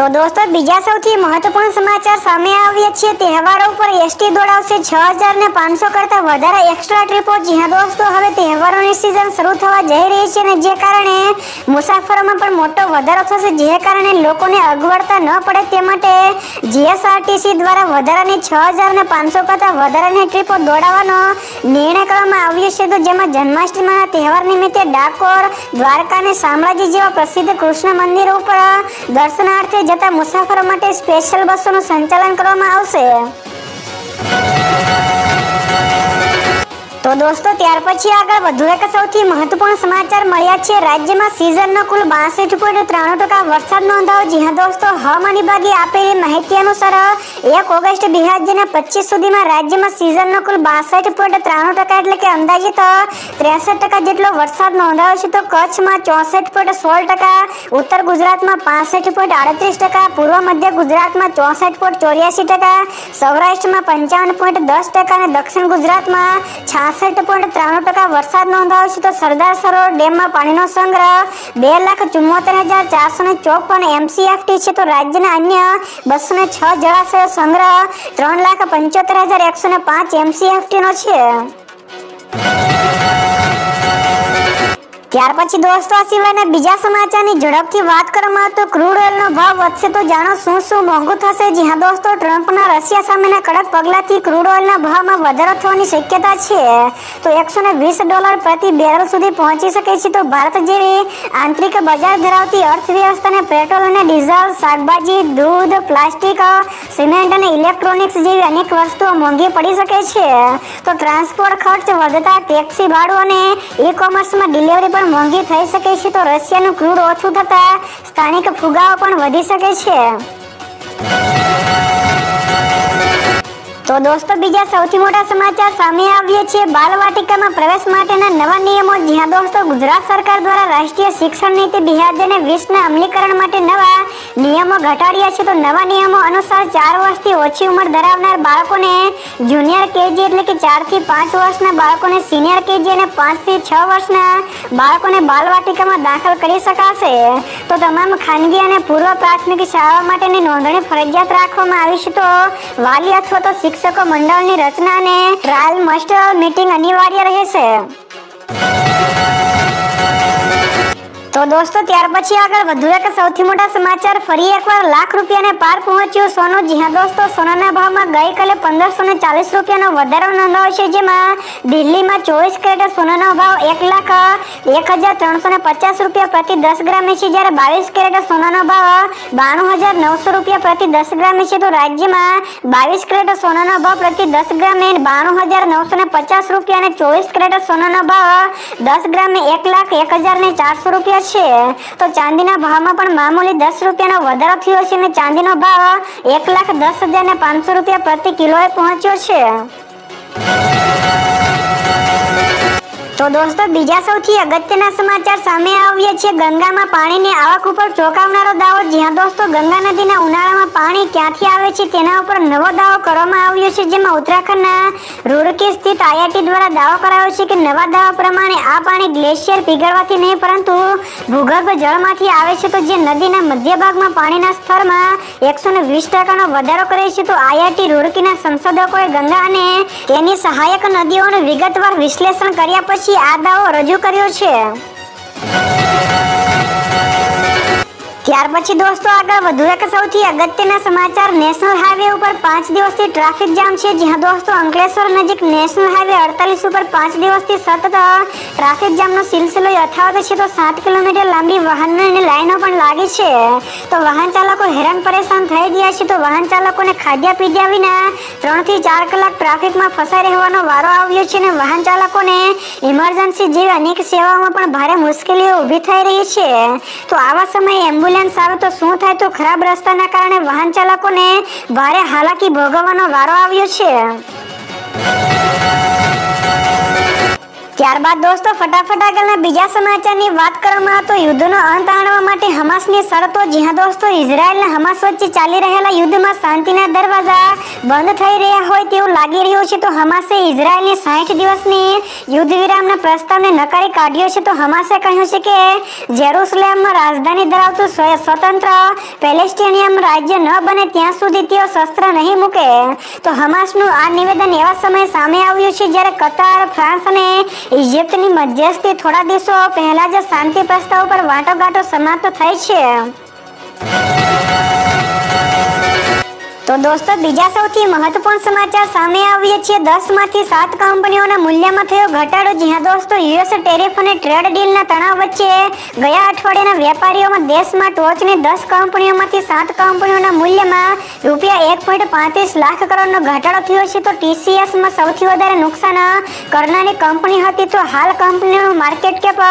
તો દોસ્તો બીજા સૌથી મહત્વપૂર્ણ સમાચાર સામે આવ્યા છે। તહેવારો પર એસટી દોડાવશે 6500 કરતા વધારે એક્સ્ટ્રા ટ્રીપો। જી હા દોસ્તો, હવે તહેવારોની સિઝન શરૂ થવા જઈ રહી છે અને જે કારણે મુસાફરોમાં પણ મોટો વધારો થશે, જે કારણે લોકોને અગવડતા ન પડે તે માટે જીએસઆરટીસી દ્વારા વધારાની 6500 કરતા વધારાની ટ્રીપો દોડાવવાનો નિર્ણય કરવામાં આવ્યો છે। તો જેમાં જન્માષ્ટમીના તહેવાર નિમિત્તે ડાકોર, દ્વારકા અને શામળાજી જેવા પ્રસિદ્ધ કૃષ્ણ મંદિરો ઉપર દર્શનાર્થે જતા મુસાફરો માટે સ્પેશિયલ બસોનું સંચાલન કરવામાં આવશે। તો દોસ્તો ત્યાર પછી આગળ વધુ એક સૌથી મહત્વપૂર્ણ સમાચાર મળ્યા છે। રાજ્યમાં સિઝનનો કુલ 62.93% વરસાદ નોંધાયો। જી હા દોસ્તો, હવામાન વિભાગે આપેલી માહિતી અનુસાર 1 ઓગસ્ટ 2025 સુધીમાં રાજ્યમાં સિઝનનો કુલ 62.93% એટલે કે અંદાજિત 63% જેટલો વરસાદ નોંધાયો છે। તો કચ્છમાં 64.16%, ઉત્તર ગુજરાતમાં 65.38%, પૂર્વ મધ્ય ગુજરાતમાં 64.84%, સૌરાષ્ટ્રમાં 55.10% અને દક્ષિણ ગુજરાતમાં 66.93% વરસાદ નોંધાયો છે। તો સરદાર સરોવર ડેમમાં પાણીનો સંગ્રહ 2,74,454 MCFT છે। તો રાજ્યના અન્ય 206 જળાશયો સંગ્રહ 3,75,105 MCFT નો છે। ત્યાર પછી દોસ્તો આ સિવાયના બીજા સમાચારની ઝડપથી વાત કરવામાં આવે તો ક્રૂડ ઓઇલનો ભાવ વધશે। તો જાણો શું મોંઘું થશે। જી હા દોસ્તો, ટ્રમ્પના રશિયા સામેના કડક પગલાથી ક્રૂડ ઓઇલના ભાવમાં વધારો થવાની શક્યતા છે। તો $120 પ્રતિ બેરલ સુધી પહોંચી શકે છે। તો ભારત જેવી આંતરિક બજાર ધરાવતી અર્થવ્યવસ્થાને પેટ્રોલ અને ડીઝલ, શાકભાજી, દૂધ, પ્લાસ્ટિક, સિમેન્ટ અને ઇલેક્ટ્રોનિક્સ જેવી અનેક વસ્તુઓ મોંઘી પડી શકે છે। તો ટ્રાન્સપોર્ટ ખર્ચ વધતા, ટેક્સી ભાડું અને ઈ કોમર્સમાં ડિલિવરી પણ મોંઘી થઈ શકે છે। તો રશિયાનું ક્રૂડ ઓછું થતા સ્થાનિક ફુગાવો પણ વધી શકે છે। તો દોસ્તો બીજા સૌથી મોટા સમાચાર સામે આવ્યા છે। બાલવાટિકામાં પ્રવેશ માટેના નવા નિયમો। જી હા દોસ્તો, ગુજરાત સરકાર દ્વારા રાષ્ટ્રીય શિક્ષણ નીતિ 2020ના અમલીકરણ માટે નવા નિયમો ઘટાડ્યા છે। તો નવા નિયમો અનુસાર 4 વર્ષથી ઓછી ઉંમર ધરાવનાર બાળકોને જુનિયર કેજી એટલે કે 4 થી 5 વર્ષના બાળકોને સિનિયર કેજી અને 5 થી 6 વર્ષના બાળકોને બાલવાટિકામાં દાખલ કરી શકાશે। તો તમામ ખાનગી અને પૂર્વ પ્રાથમિક શાળાઓ માટેની નોંધણી ફરજિયાત રાખવામાં આવી છે। તો વાલી અથવા તો શિક્ષકો મંડળની રચના અને ટ્રાયલ માસ્ટર મીટિંગ અનિવાર્ય રહેશે। તો દોસ્તો ત્યાર પછી આગળ વધુ એક સૌથી મોટા સમાચાર, ફરી એકવાર લાખ રૂપિયાને પાર પહોંચ્યું સોનું। જી હા દોસ્તો, સોનાના ભાવમાં ગઈકાલે 1540 રૂપિયાનો વધારો નોંધાયો છે, જેમાં દિલ્હીમાં 24 કેરેટ સોનાનો ભાવ 1,01,350 રૂપિયા પ્રતિ 10 ગ્રામે છે, જ્યારે 22 કેરેટ સોનાનો ભાવ 92,900 રૂપિયા પ્રતિ 10 ગ્રામે છે। તો રાજ્યમાં 22 કેરેટ સોનાનો ભાવ પ્રતિ 10 ગ્રામે 92,950 રૂપિયા અને 24 કેરેટ સોનાનો ભાવ 10 ગ્રામે 1,01,400 રૂપિયા છે। તો ચાંદીના ભાવમાં પણ મામૂલી 10 રૂપિયાનો વધારો થયો છે અને ચાંદીનો ભાવ 1,10,500 રૂપિયા પ્રતિ કિલોએ પહોંચ્યો છે। તો દોસ્તો બીજા સૌથી અગત્યના સમાચાર સામે આવ્યા છે। ગંગામાં પાણીની આવક ઉપર ચોંકાવનારો દાવો। જી હા દોસ્તો, ગંગા નદીના ઉનાળામાં પાણી ક્યાંથી આવે છે તેના ઉપર નવો દાવો કરવામાં આવ્યો છે, જેમાં ઉત્તરાખંડના રૂડકી સ્થિત આઈઆઈટી દ્વારા દાવો કરાયો છે કે નવા દાવા પ્રમાણે આ પાણી ગ્લેશિયર પીગળવાથી નહીં પરંતુ ભૂગર્ભ જળમાંથી આવે છે। તો જે નદીના મધ્ય ભાગમાં પાણીના સ્તરમાં 120%નો વધારો કરે છે। તો આઈઆઈટી રૂડકીના સંશોધકોએ ગંગા અને તેની સહાયક નદીઓનું વિગતવાર વિશ્લેષણ કર્યા પછી આ દાવો રજૂ કર્યો છે। ત્યાર પછી દોસ્તો આગળ વધુ એક સૌથી અગત્યના સમાચાર, નેશનલ હાઈવે ઉપર 5 દિવસથી ટ્રાફિક જામ છે। જી હા દોસ્તો, અંકલેશ્વર નજીક નેશનલ હાઈવે 48 ઉપર 5 દિવસથી સતત ટ્રાફિક જામનો સિલસિલો યથાવત છે। તો 7 કિલોમીટર લાંબી વાહનોની લાઈનો પણ લાગી છે। તો વાહન ચાલકો હેરાન પરેશાન થઈ ગયા છે। તો વાહન ચાલકોને ખાધ્યા પીધ્યા વિના 3 થી 4 કલાક ટ્રાફિકમાં ફસાઈ રહેવાનો વારો આવ્યો છે અને વાહન ચાલકોને ઇમરજન્સી જેવી અનેક સેવાઓમાં પણ ભારે મુશ્કેલીઓ ઊભી થઈ રહી છે। તો આવા સમયે એમ્બ્યુલન્સ આવે તો શું થાય? તો ખરાબ રસ્તાના કારણે વાહન ચાલકોને ભારે હાલાકી ભોગવવાનો વારો આવ્યો છે। ત્યારબાદ દોસ્તો ફટાફટ આગળના બીજા સમાચારની વાત કરવામાં આવે તો યુદ્ધનો અંત આણવા માટે હમાસની શરતો. જ્યાં દોસ્તો ઇઝરાયલ અને હમાસ વચ્ચે ચાલી રહેલા યુદ્ધમાં શાંતિના દરવાજા બંધ થઈ રહ્યા હોય તેવું લાગી રહ્યું છે. તો હમાસે ઇઝરાયલની 60 દિવસની યુદ્ધ વિરામના પ્રસ્તાવને નકારી કાઢ્યો છે. તો હમાસે કહ્યું છે કે જેરુસલેમમાં રાજધાની ધરાવતું સ્વતંત્ર પેલેસ્ટિનિયન રાજ્ય ન બને ત્યાં સુધી તેઓ શસ્ત્ર નહીં મૂકે. તો હમાસનું આ નિવેદન એવા સમયે સામે આવ્યું છે જ્યારે કતાર, ફ્રાન્સ અને ઇજિપ્તની મધ્યસ્થી થોડા દિવસો પહેલા જ શાંતિ પ્રસ્તાવ પર વાટાઘાટો સમાપ્ત થઈ છે. તો દોસ્તો બીજા સૌથી મહત્વપૂર્ણ સમાચાર સામે આવીએ છીએ. 10 માંથી 7 કંપનીઓના મૂલ્યમાં થયો ઘટાડો. જ્યાં દોસ્તો યુએસ ટેરિફ અને ટ્રેડ ડીલના તણાવ વચ્ચે ગયા અઠવાડિયાના વેપારીઓમાં દેશમાં ટોચની 10 કંપનીઓમાંથી 7 કંપનીઓના મૂલ્યમાં ₹1.35 લાખ કરોડનો ઘટાડો થયો છે. તો ટીસીએસમાં સૌથી વધારે નુકસાન કરનારી કંપની હતી. તો હાલ કંપનીનું માર્કેટ કેપ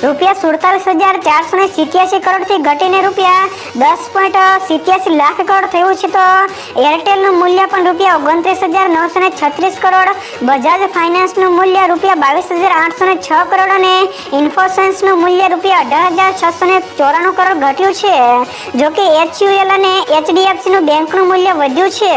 ₹47,487 કરોડથી ઘટીને ₹10.87 લાખ કરોડ થયું છે. તો એરટેલનું મૂલ્ય પણ ₹29,936 કરોડ, બજાજ ફાઇનાન્સનું મૂલ્ય ₹22,806 કરોડ અને ઇન્ફોસેન્સનું મૂલ્ય ₹18,694 કરોડ ઘટ્યું છે. જો કે HUL અને HDFCનું બેંકનું મૂલ્ય વધ્યું છે.